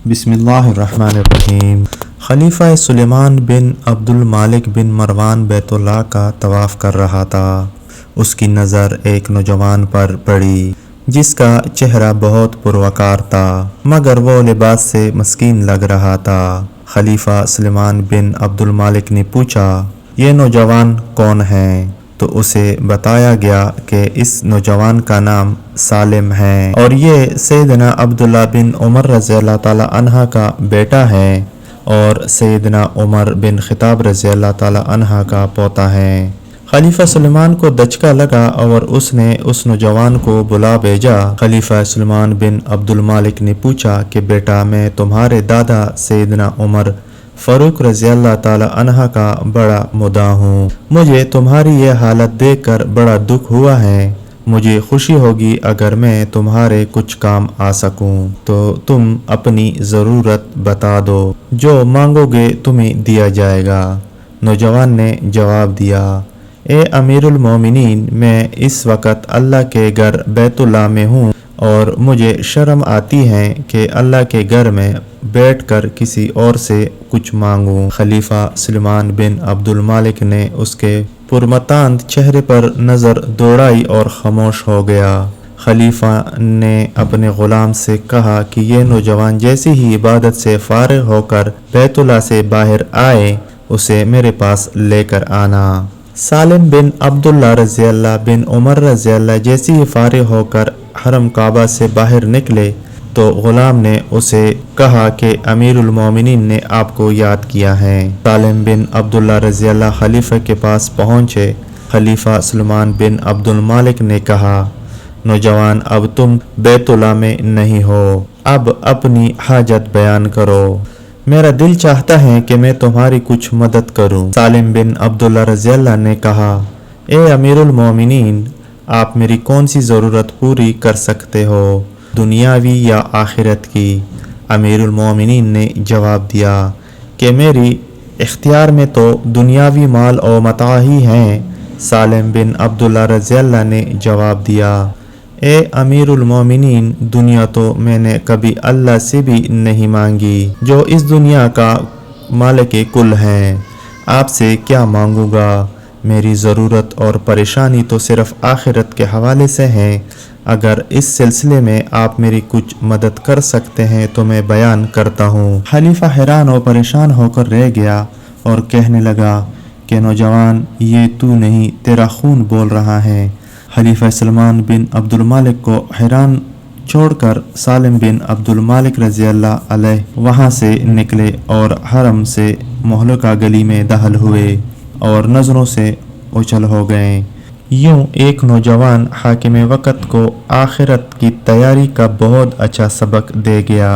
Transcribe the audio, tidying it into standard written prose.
बिस्मिल्लाहिर्रहमानिर्रहीम। खलीफा सुलेमान बिन अब्दुल मालिक बिन मरवान बैतुल्लाह का तवाफ़ कर रहा था। उसकी नज़र एक नौजवान पर पड़ी जिसका चेहरा बहुत पुरवकार था, मगर वो लिबास से मस्कीन लग रहा था। खलीफा सुलेमान बिन अब्दुल मालिक ने पूछा, ये नौजवान कौन है? तो उसे बताया गया कि इस नौजवान का नाम सालिम है और ये सैयदना अब्दुल्ला बिन उमर रज़ियल्लाहु ताला अन्हा का बेटा है और सैयदना उमर बिन खिताब रज़ियल्लाहु ताला अन्हा का पोता है। खलीफा सुलेमान को दचका लगा और उसने उस नौजवान को बुला भेजा। खलीफा सुलेमान बिन अब्दुल मालिक ने पूछा कि बेटा, मैं तुम्हारे दादा सैयदना उमर फ़ारूक रज़ियल्लाहु ताला अन्हा का बड़ा मुदा हूँ। मुझे तुम्हारी ये हालत देखकर बड़ा दुख हुआ है। मुझे खुशी होगी अगर मैं तुम्हारे कुछ काम आ सकूं। तो तुम अपनी ज़रूरत बता दो, जो मांगोगे तुम्हें दिया जाएगा। नौजवान ने जवाब दिया, ए अमीरुल मोमिनीन, मैं इस वक्त अल्लाह के घर बैतुल्लाह में हूँ और मुझे शर्म आती है कि अल्लाह के घर में बैठकर किसी और से कुछ मांगूं। खलीफा सुलेमान बिन अब्दुल मालिक ने उसके पुरमतांत चेहरे पर नज़र दौड़ाई और खामोश हो गया। खलीफा ने अपने ग़ुलाम से कहा कि ये नौजवान जैसे ही इबादत से फारिग होकर बैतुल्लाह से बाहर आए, उसे मेरे पास लेकर आना। सालिम बिन अब्दुल्ला रज़ियल्लाह बिन उमर रज़ियल्लाह जैसे ही फारिग होकर हरम काबा से बाहर निकले तो ग़ुलाम ने उसे कहा कि अमीरुल मोमिनीन ने आपको याद किया है। सालिम बिन अब्दुल्ला रज़ियल्लाह खलीफा के पास पहुँचे। खलीफा सुलेमान बिन अब्दुल मालिक ने कहा, नौजवान, अब तुम बैतुल्लाह में नहीं हो, अब अपनी हाजत बयान करो। मेरा दिल चाहता है कि मैं तुम्हारी कुछ मदद करूं। सालिम बिन अब्दुल्ला रज़ियल्लाह ने कहा, ए अमीरुल मोमिनीन, आप मेरी कौन सी ज़रूरत पूरी कर सकते हो, दुनियावी या आखिरत की? अमीरुल मोमिनीन ने जवाब दिया कि मेरी इख्तियार में तो दुनियावी माल और मता ही हैं। सालिम बिन अब्दुल्ला रज़ियल्लाह ने जवाब दिया, ए अमीरुल मोमिनीन, दुनिया तो मैंने कभी अल्लाह से भी नहीं मांगी, जो इस दुनिया का मालिक कुल हैं। आपसे क्या मांगूंगा? मेरी ज़रूरत और परेशानी तो सिर्फ़ आखिरत के हवाले से है। अगर इस सिलसिले में आप मेरी कुछ मदद कर सकते हैं तो मैं बयान करता हूँ। खलीफा हैरान और परेशान होकर रह गया और कहने लगा कि नौजवान, ये तू नहीं, तेरा खून बोल रहा है। खलीफा सुलेमान बिन अब्दुल मालिक को हैरान छोड़कर सालिम बिन अब्दुल मालिक रज़ियल्लाहु अलैह वहाँ से निकले और हरम से मोहल्ला गली में दाखिल हुए और नज़रों से ओझल हो गए। यूं एक नौजवान हाकिम वक़्त को आखिरत की तैयारी का बहुत अच्छा सबक दे गया।